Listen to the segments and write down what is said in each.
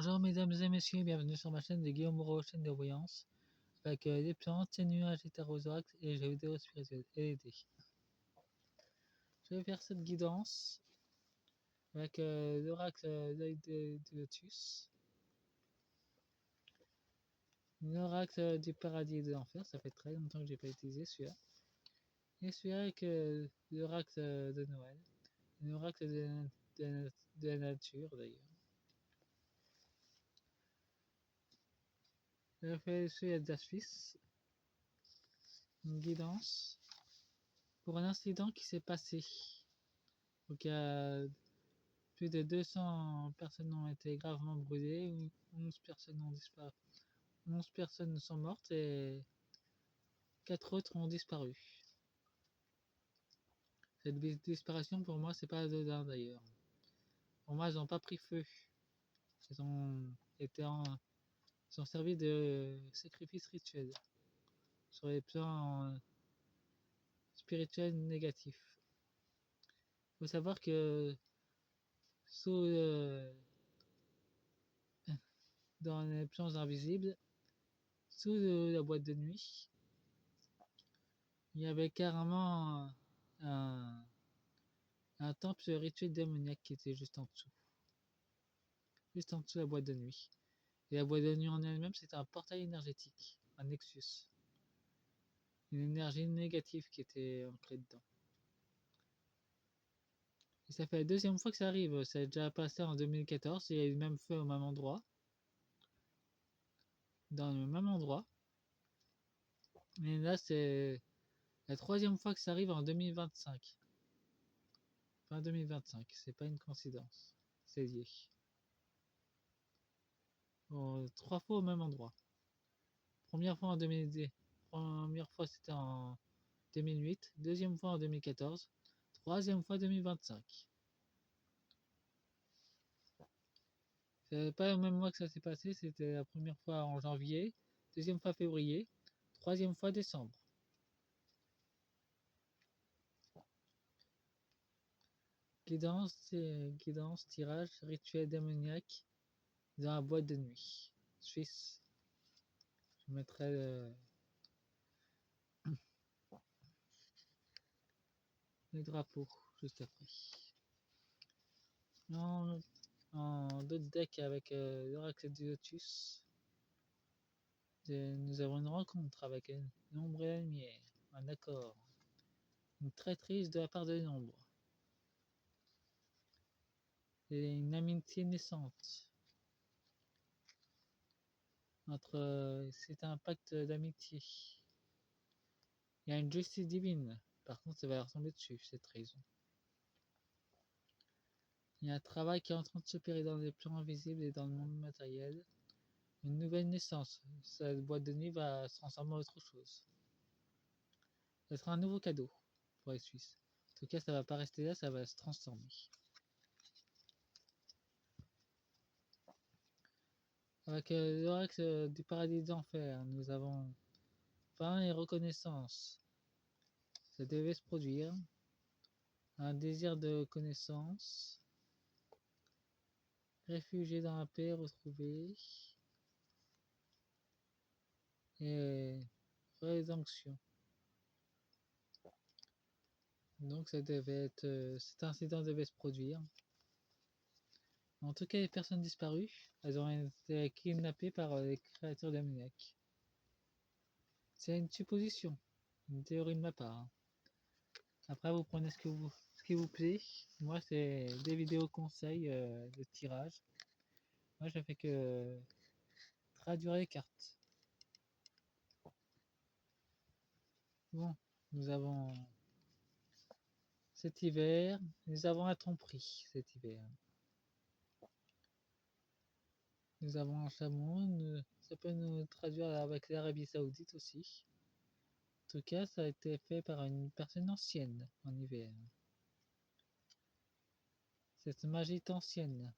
Bonjour mesdames et messieurs, bienvenue sur ma chaîne de Guillaume Moreau, chaîne de voyance, avec des plantes, des nuages, des tarots oracles et des jeux vidéo spirituels et des dés. Je vais faire cette guidance avec l'oracle d'œil de lotus, l'oracle du paradis et de l'enfer, ça fait très longtemps que j'ai pas utilisé celui-là, et celui-là avec l'oracle de Noël, l'oracle de la nature d'ailleurs. Je fais celui de la Suisse, une guidance pour un incident qui s'est passé. Donc, plus de 200 personnes ont été gravement brûlées, 11 personnes ont disparu. 11 personnes sont mortes et 4 autres ont disparu. Cette disparition, pour moi, c'est pas anodin d'ailleurs. Pour moi, ils n'ont pas pris feu. Ils ont servi de sacrifice rituel sur les plans spirituels négatifs. Il faut savoir que sous dans les plans invisibles, sous la boîte de nuit, il y avait carrément un temple rituel démoniaque qui était juste en dessous. Juste en dessous de la boîte de nuit. Et la boîte de nuit en elle-même, c'était un portail énergétique, un nexus. Une énergie négative qui était ancrée dedans. Et ça fait la deuxième fois que ça arrive. Ça a déjà passé en 2014, il y a eu le même feu au même endroit. Dans le même endroit. Mais là, c'est la troisième fois que ça arrive en 2025. Fin 2025, c'est pas une coïncidence. C'est lié. Bon, 3 fois au même endroit. Première fois en 2010. Première fois c'était en 2008. Deuxième fois en 2014. Troisième fois 2025. C'est pas le même mois que ça s'est passé. C'était la première fois en janvier. Deuxième fois février. Troisième fois décembre. Guidance, tirage, rituel démoniaque dans la boîte de nuit. Suisse. Je mettrai le drapeau juste après. En d'autres decks avec l'oracle du lotus, nous avons une rencontre avec l'ombre et la lumière, un accord, une traîtrise de la part de l'ombre, et une amitié naissante. C'est un pacte d'amitié. Il y a une justice divine, par contre ça va leur tomber dessus, cette trahison. Il y a un travail qui est en train de s'opérer dans les plans invisibles et dans le monde matériel. Une nouvelle naissance. Cette boîte de nuit va se transformer en autre chose. Ce sera un nouveau cadeau pour les Suisses. En tout cas, ça va pas rester là, ça va se transformer. Avec l'oracle du paradis d'enfer, nous avons faim et reconnaissance. Ça devait se produire. Un désir de connaissance. Réfugié dans la paix, retrouvé. Et rédemption. Donc ça devait être, cet incident devait se produire. En tout cas, les personnes disparues, elles ont été kidnappées par les créatures démoniaques. C'est une supposition, une théorie de ma part. Après, vous prenez ce qui vous plaît. Moi, c'est des vidéos conseils de tirage. Moi, je fais que traduire les cartes. Bon, nous avons cet hiver, nous avons un tromperie cet hiver. Nous avons un chameau, ça peut nous traduire avec l'Arabie Saoudite aussi. En tout cas, ça a été fait par une personne ancienne en hiver. Cette magie est ancienne.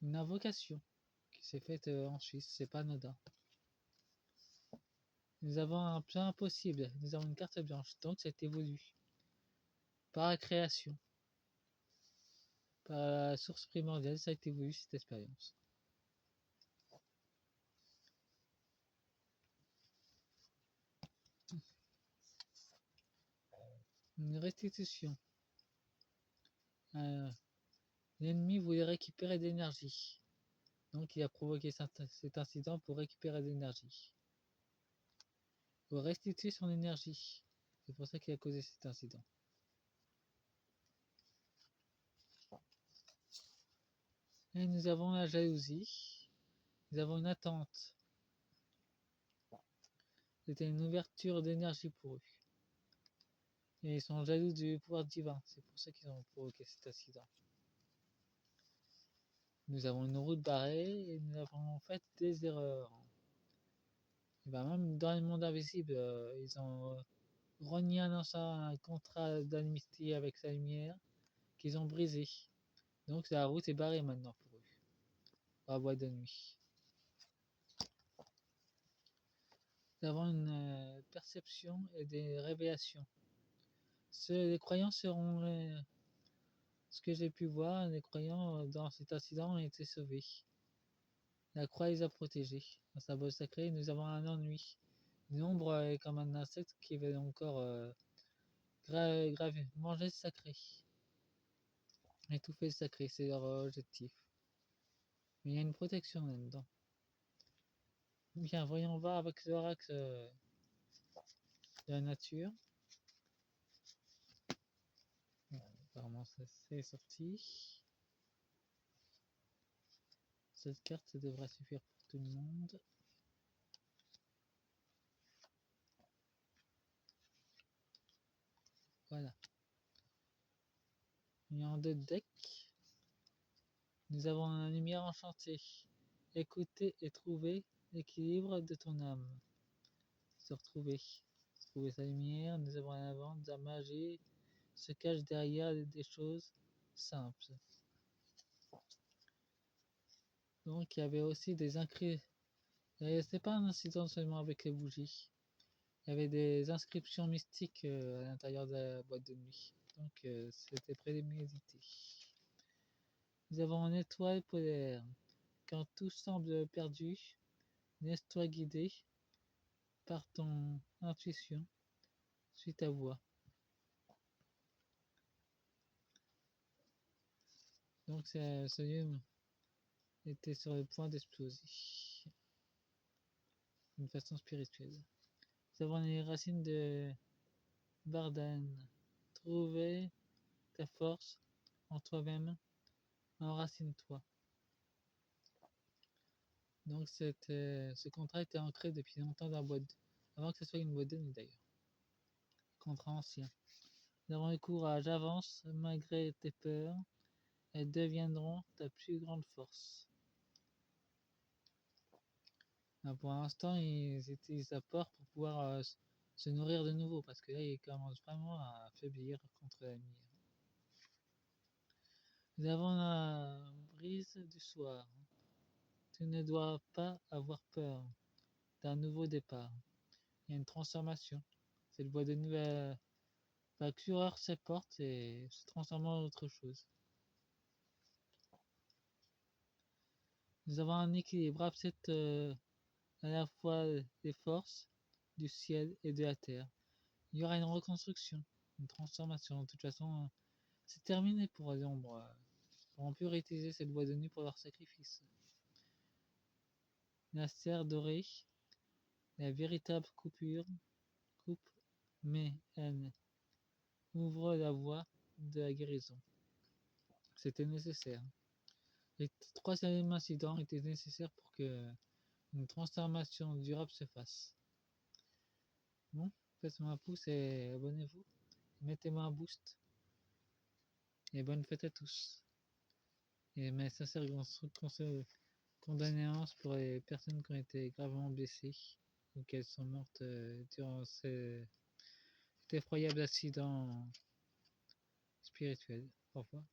Une invocation qui s'est faite en Suisse, c'est pas anodin. Nous avons un plan impossible, nous avons une carte blanche, donc c'est évolue. Par la création. par la source primordiale, ça a été voulu cette expérience. Une restitution. L'ennemi voulait récupérer de l'énergie. Donc il a provoqué cet incident pour récupérer de l'énergie. Pour restituer son énergie. C'est pour ça qu'il a causé cet incident. Et nous avons la jalousie. Nous avons une attente. C'était une ouverture d'énergie pour eux. Et ils sont jaloux du pouvoir divin. C'est pour ça qu'ils ont provoqué cet accident. Nous avons une route barrée et nous avons fait des erreurs. Et ben même dans le monde invisible, ils ont renié un contrat d'amitié avec sa lumière qu'ils ont brisé. Donc la route est barrée maintenant pour eux. Par la boîte de nuit. Nous avons une perception et des révélations. Les croyants seront... ce que j'ai pu voir, les croyants dans cet incident ont été sauvés. La croix les a protégés. Dans sa boîte sacrée, nous avons un ennui. L'ombre est comme un insecte qui veut encore manger le sacré. Étouffer le sacré, c'est leur objectif. Mais il y a une protection là-dedans. Bien, voyons voir avec l'oracle de la nature. Apparemment, ça c'est sorti. Cette carte devrait suffire pour tout le monde. Voilà. Il y a en 2 decks. Nous avons la lumière enchantée. Écouter et trouver l'équilibre de ton âme. Se retrouver. Trouver sa lumière. Nous avons un avant de la magie se cache derrière des choses simples. Donc il y avait aussi des inscriptions. C'était pas un incident seulement avec les bougies. Il y avait des inscriptions mystiques à l'intérieur de la boîte de nuit. Donc c'était prémédité. Nous avons une étoile polaire. Quand tout semble perdu, laisse-toi guider par ton intuition. Suis ta voix. Donc ce lieu était sur le point d'exploser d'une façon spirituelle. Nous avons les racines de Bardane. Trouver ta force en toi-même, enracine-toi. Donc ce contrat était ancré depuis longtemps dans la boîte, avant que ce soit une boîte de nuit d'ailleurs. Contrat ancien. Nous avons le courage, avance malgré tes peurs, elles deviendront ta plus grande force. Pour l'instant, ils utilisent la peur pour pouvoir se nourrir de nouveau, parce que là, ils commencent vraiment à faiblir contre la lumière. Nous avons la brise du soir. Tu ne dois pas avoir peur d'un nouveau départ. Il y a une transformation. Cette boîte de nuit va cuire ses portes et se transformer en autre chose. Nous avons un équilibre absent à la fois des forces du ciel et de la terre. Il y aura une reconstruction, une transformation. De toute façon, c'est terminé pour les ombres. Ils pourront plus réutiliser cette boîte de nuit pour leur sacrifice. La serre dorée, la véritable coupe, mais elle ouvre la voie de la guérison. C'était nécessaire. Les 3 incidents étaient nécessaires pour que une transformation durable se fasse. Bon, faites-moi un pouce et abonnez-vous. Mettez-moi un boost. Et bonne fête à tous. Et mes sincères condoléances pour les personnes qui ont été gravement blessées ou qui sont mortes durant cet effroyable accident spirituel. Au revoir.